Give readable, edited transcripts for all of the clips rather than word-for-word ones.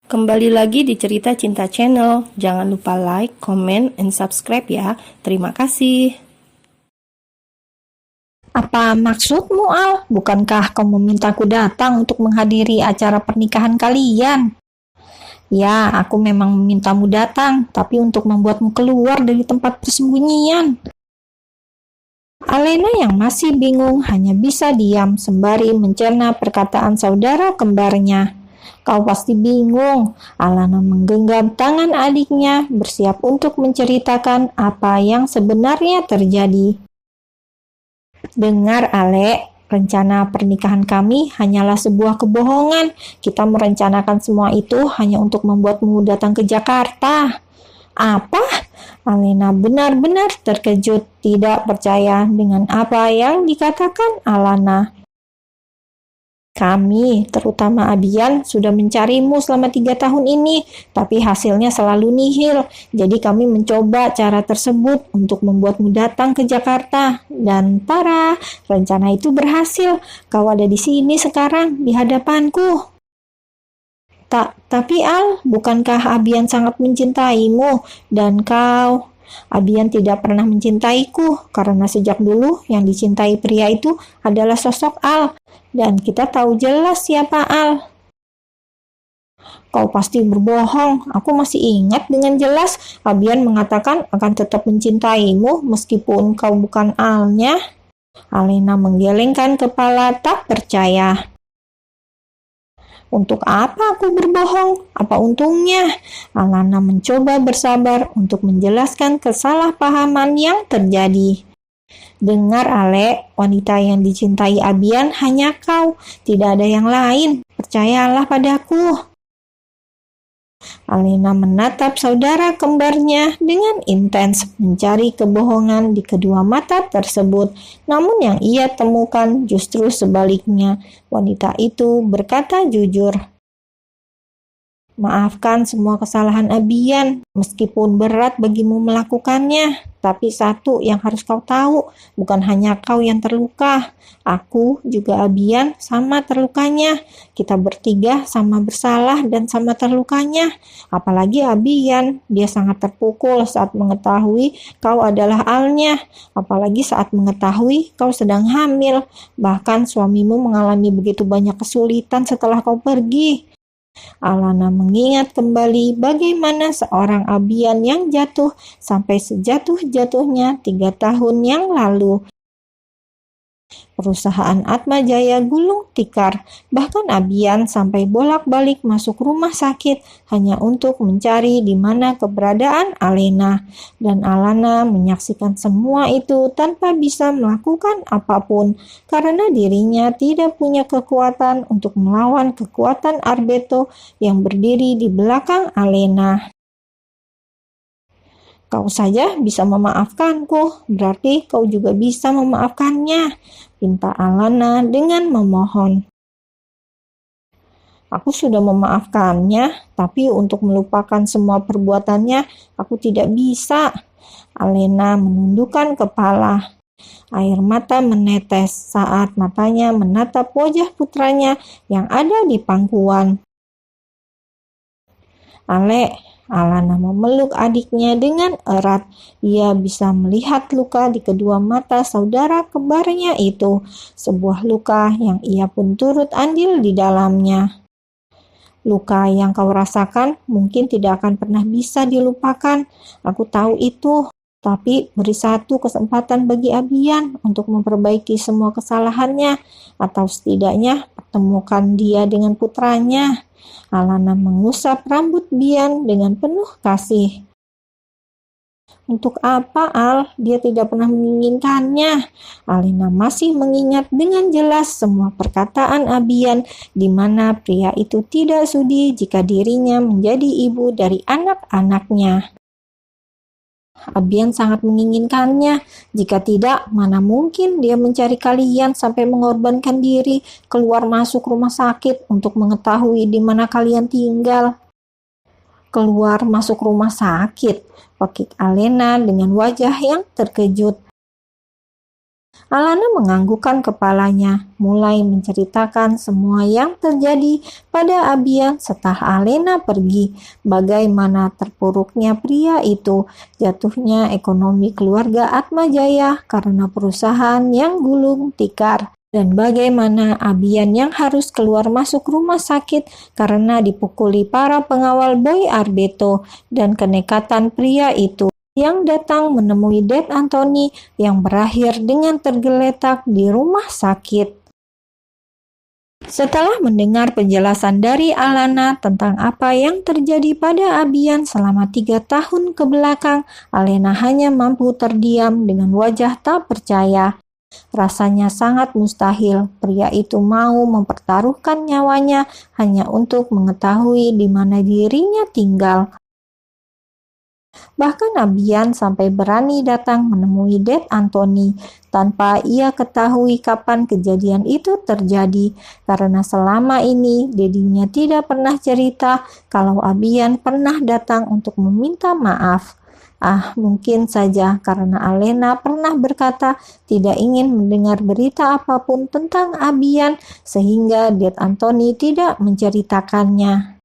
Kembali lagi di Cerita Cinta Channel. Jangan lupa like, comment, and subscribe ya. Terima kasih. Apa maksudmu, Al? Bukankah kau memintaku datang untuk menghadiri acara pernikahan kalian? Ya, aku memang memintamu datang, tapi untuk membuatmu keluar dari tempat persembunyian. Alena yang masih bingung hanya bisa diam sembari mencerna perkataan saudara kembarnya. Kau pasti bingung. Alana menggenggam tangan adiknya, bersiap untuk menceritakan apa yang sebenarnya terjadi. Dengar, Ale, rencana pernikahan kami hanyalah sebuah kebohongan. Kita merencanakan semua itu hanya untuk membuatmu datang ke Jakarta. Apa? Alena benar-benar terkejut, tidak percaya dengan apa yang dikatakan Alana. Kami, terutama Abian, sudah mencarimu selama 3 tahun ini, tapi hasilnya selalu nihil. Jadi kami mencoba cara tersebut untuk membuatmu datang ke Jakarta. Dan Tara, rencana itu berhasil. Kau ada di sini sekarang, di hadapanku. Tapi Al, bukankah Abian sangat mencintaimu? Dan kau... Abian tidak pernah mencintaiku karena sejak dulu yang dicintai pria itu adalah sosok Al, dan kita tahu jelas siapa Al. Kau pasti berbohong. Aku masih ingat dengan jelas Abian mengatakan akan tetap mencintaimu meskipun kau bukan Alnya. Alena menggelengkan kepala tak percaya. Untuk apa aku berbohong? Apa untungnya? Alana mencoba bersabar untuk menjelaskan kesalahpahaman yang terjadi. Dengar, Ale, wanita yang dicintai Abian hanya kau, tidak ada yang lain. Percayalah padaku. Alena menatap saudara kembarnya dengan intens, mencari kebohongan di kedua mata tersebut. Namun yang ia temukan justru sebaliknya. Wanita itu berkata jujur. Maafkan semua kesalahan Abian, meskipun berat bagimu melakukannya. Tapi satu yang harus kau tahu, bukan hanya kau yang terluka. Aku juga Abian sama terlukanya. Kita bertiga sama bersalah dan sama terlukanya. Apalagi Abian, dia sangat terpukul saat mengetahui kau adalah Alnya. Apalagi saat mengetahui kau sedang hamil. Bahkan suamimu mengalami begitu banyak kesulitan setelah kau pergi. Alana mengingat kembali bagaimana seorang Abian yang jatuh sampai sejatuh-jatuhnya 3 tahun yang lalu. Perusahaan Atma Jaya gulung tikar, bahkan Abian sampai bolak-balik masuk rumah sakit hanya untuk mencari di mana keberadaan Alena. Dan Alana menyaksikan semua itu tanpa bisa melakukan apapun, karena dirinya tidak punya kekuatan untuk melawan kekuatan Arbeto yang berdiri di belakang Alena. Kau saja bisa memaafkanku, berarti kau juga bisa memaafkannya, pinta Alana dengan memohon. Aku sudah memaafkannya, tapi untuk melupakan semua perbuatannya, aku tidak bisa. Alena menundukkan kepala. Air mata menetes saat matanya menatap wajah putranya yang ada di pangkuan. Ale, Alana memeluk adiknya dengan erat. Ia bisa melihat luka di kedua mata saudara kembarnya itu, sebuah luka yang ia pun turut andil di dalamnya. Luka yang kau rasakan mungkin tidak akan pernah bisa dilupakan. Aku tahu itu. Tapi beri satu kesempatan bagi Abian untuk memperbaiki semua kesalahannya, atau setidaknya pertemukan dia dengan putranya. Alana mengusap rambut Bian dengan penuh kasih. Untuk apa, Al? Dia tidak pernah menginginkannya. Alena masih mengingat dengan jelas semua perkataan Abian, di mana pria itu tidak sudi jika dirinya menjadi ibu dari anak-anaknya. Abian sangat menginginkannya. Jika tidak, mana mungkin dia mencari kalian sampai mengorbankan diri keluar masuk rumah sakit untuk mengetahui di mana kalian tinggal. Keluar masuk rumah sakit, pakik Alena dengan wajah yang terkejut. Alana menganggukkan kepalanya, mulai menceritakan semua yang terjadi pada Abian setelah Alena pergi, bagaimana terpuruknya pria itu, jatuhnya ekonomi keluarga Atmajaya karena perusahaan yang gulung tikar, dan bagaimana Abian yang harus keluar masuk rumah sakit karena dipukuli para pengawal Boy Arbeto, dan kenekatan pria itu yang datang menemui Ded Anthony yang berakhir dengan tergeletak di rumah sakit. Setelah mendengar penjelasan dari Alana tentang apa yang terjadi pada Abian selama 3 tahun ke belakang, Alena hanya mampu terdiam dengan wajah tak percaya. Rasanya sangat mustahil pria itu mau mempertaruhkan nyawanya hanya untuk mengetahui di mana dirinya tinggal. Bahkan Abian sampai berani datang menemui Ded Anthony tanpa ia ketahui kapan kejadian itu terjadi, karena selama ini dedinya tidak pernah cerita kalau Abian pernah datang untuk meminta maaf. Mungkin saja karena Alena pernah berkata tidak ingin mendengar berita apapun tentang Abian sehingga Ded Anthony tidak menceritakannya.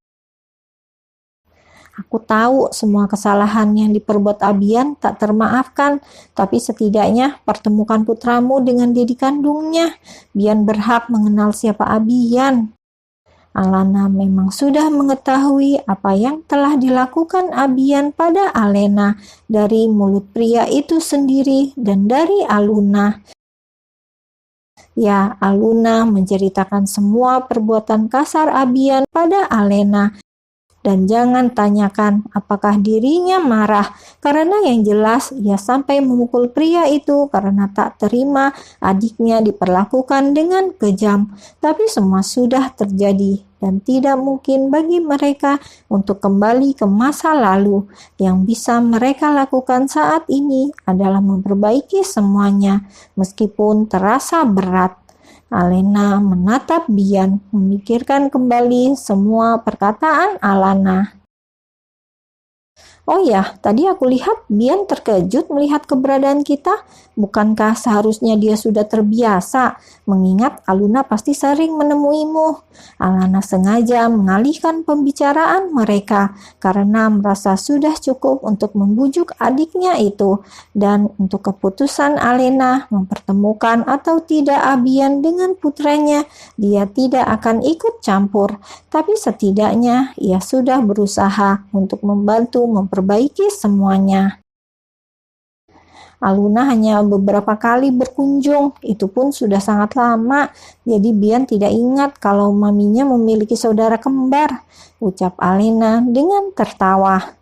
Aku tahu semua kesalahan yang diperbuat Abian tak termaafkan, tapi setidaknya pertemukan putramu dengan dedi kandungnya. Bian berhak mengenal siapa Abian. Alana memang sudah mengetahui apa yang telah dilakukan Abian pada Alena dari mulut pria itu sendiri dan dari Aluna. Ya, Aluna menceritakan semua perbuatan kasar Abian pada Alena. Dan jangan tanyakan apakah dirinya marah, karena yang jelas ia sampai memukul pria itu karena tak terima adiknya diperlakukan dengan kejam. Tapi semua sudah terjadi dan tidak mungkin bagi mereka untuk kembali ke masa lalu. Yang bisa mereka lakukan saat ini adalah memperbaiki semuanya, meskipun terasa berat. Alena menatap Bian, memikirkan kembali semua perkataan Alana. Oh ya, tadi aku lihat Bian terkejut melihat keberadaan kita. Bukankah seharusnya dia sudah terbiasa, mengingat Aluna pasti sering menemuimu? Alana sengaja mengalihkan pembicaraan mereka karena merasa sudah cukup untuk membujuk adiknya itu. Dan untuk keputusan Alena mempertemukan atau tidak Abian dengan putranya, dia tidak akan ikut campur. Tapi setidaknya ia sudah berusaha untuk membantu memperbaiki semuanya. Aluna hanya beberapa kali berkunjung, itu pun sudah sangat lama, jadi Bian tidak ingat kalau maminya memiliki saudara kembar, ucap Alena dengan tertawa.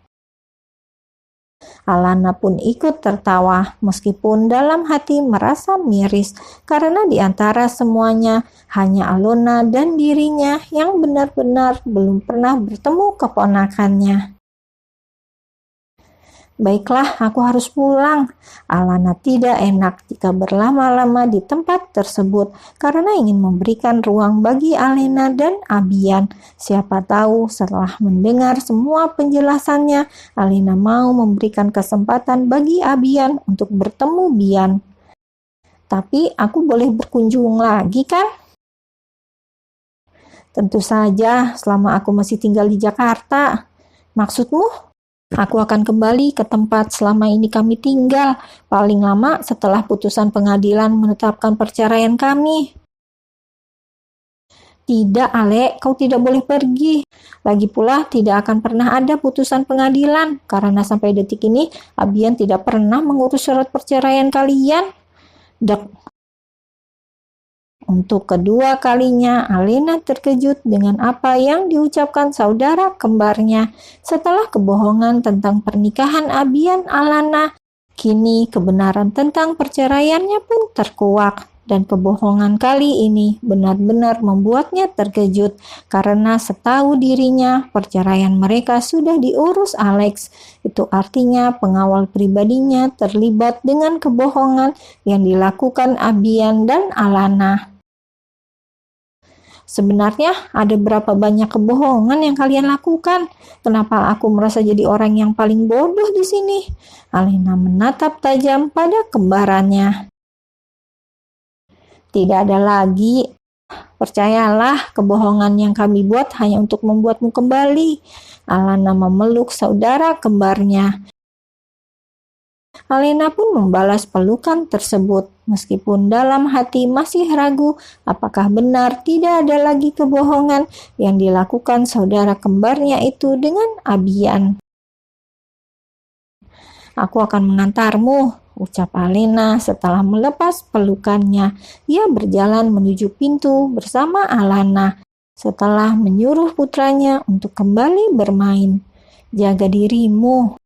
Alana pun ikut tertawa, meskipun dalam hati merasa miris, karena di antara semuanya hanya Alona dan dirinya yang benar-benar belum pernah bertemu keponakannya. Baiklah, aku harus pulang. Alana tidak enak jika berlama-lama di tempat tersebut karena ingin memberikan ruang bagi Alena dan Abian. Siapa tahu setelah mendengar semua penjelasannya, Alena mau memberikan kesempatan bagi Abian untuk bertemu Bian. Tapi aku boleh berkunjung lagi kan? Tentu saja, selama aku masih tinggal di Jakarta. Maksudmu? Aku akan kembali ke tempat selama ini kami tinggal, paling lama setelah putusan pengadilan menetapkan perceraian kami. Tidak, Ale, kau tidak boleh pergi. Lagi pula tidak akan pernah ada putusan pengadilan, karena sampai detik ini Abian tidak pernah mengurus surat perceraian kalian. Untuk kedua kalinya, Alena terkejut dengan apa yang diucapkan saudara kembarnya. Setelah kebohongan tentang pernikahan Abian Alana, kini kebenaran tentang perceraiannya pun terkuak. Dan kebohongan kali ini benar-benar membuatnya terkejut, karena setahu dirinya perceraian mereka sudah diurus Alex. Itu artinya pengawal pribadinya terlibat dengan kebohongan yang dilakukan Abian dan Alana. Sebenarnya ada berapa banyak kebohongan yang kalian lakukan? Kenapa aku merasa jadi orang yang paling bodoh di sini? Alena menatap tajam pada kembarannya. Tidak ada lagi. Percayalah, kebohongan yang kami buat hanya untuk membuatmu kembali. Alana memeluk saudara kembarnya. Alena pun membalas pelukan tersebut, meskipun dalam hati masih ragu apakah benar tidak ada lagi kebohongan yang dilakukan saudara kembarnya itu dengan Abian. Aku akan mengantarmu, ucap Alena setelah melepas pelukannya. Ia berjalan menuju pintu bersama Alana setelah menyuruh putranya untuk kembali bermain. Jaga dirimu.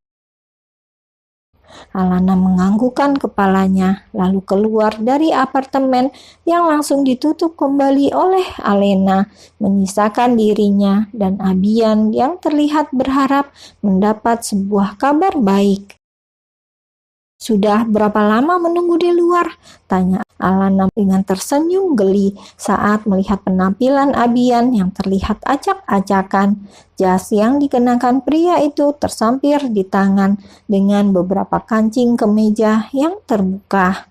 Alana menganggukkan kepalanya, lalu keluar dari apartemen yang langsung ditutup kembali oleh Alena, menyisakan dirinya dan Abian yang terlihat berharap mendapat sebuah kabar baik. Sudah berapa lama menunggu di luar? Tanya Alana dengan tersenyum geli saat melihat penampilan Abian yang terlihat acak-acakan. Jas yang dikenakan pria itu tersampir di tangan dengan beberapa kancing kemeja yang terbuka.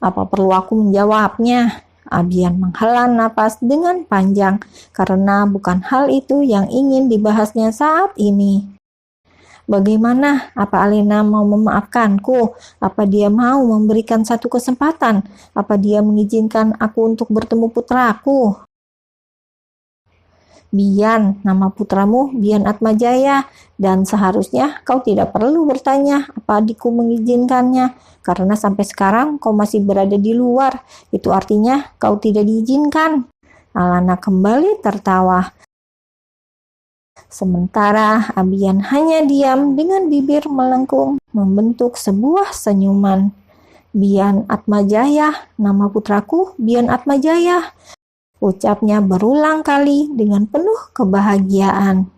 Apa perlu aku menjawabnya? Abian menghela napas dengan panjang karena bukan hal itu yang ingin dibahasnya saat ini. Bagaimana? Apa Alena mau memaafkanku? Apa dia mau memberikan satu kesempatan? Apa dia mengizinkan aku untuk bertemu putraku? Bian, nama putramu Bian Atmajaya, dan seharusnya kau tidak perlu bertanya apa adikku mengizinkannya, karena sampai sekarang kau masih berada di luar. Itu artinya kau tidak diizinkan. Alana kembali tertawa. Sementara Abian hanya diam dengan bibir melengkung membentuk sebuah senyuman. Bian Atmajaya, nama putraku Bian Atmajaya, ucapnya berulang kali dengan penuh kebahagiaan.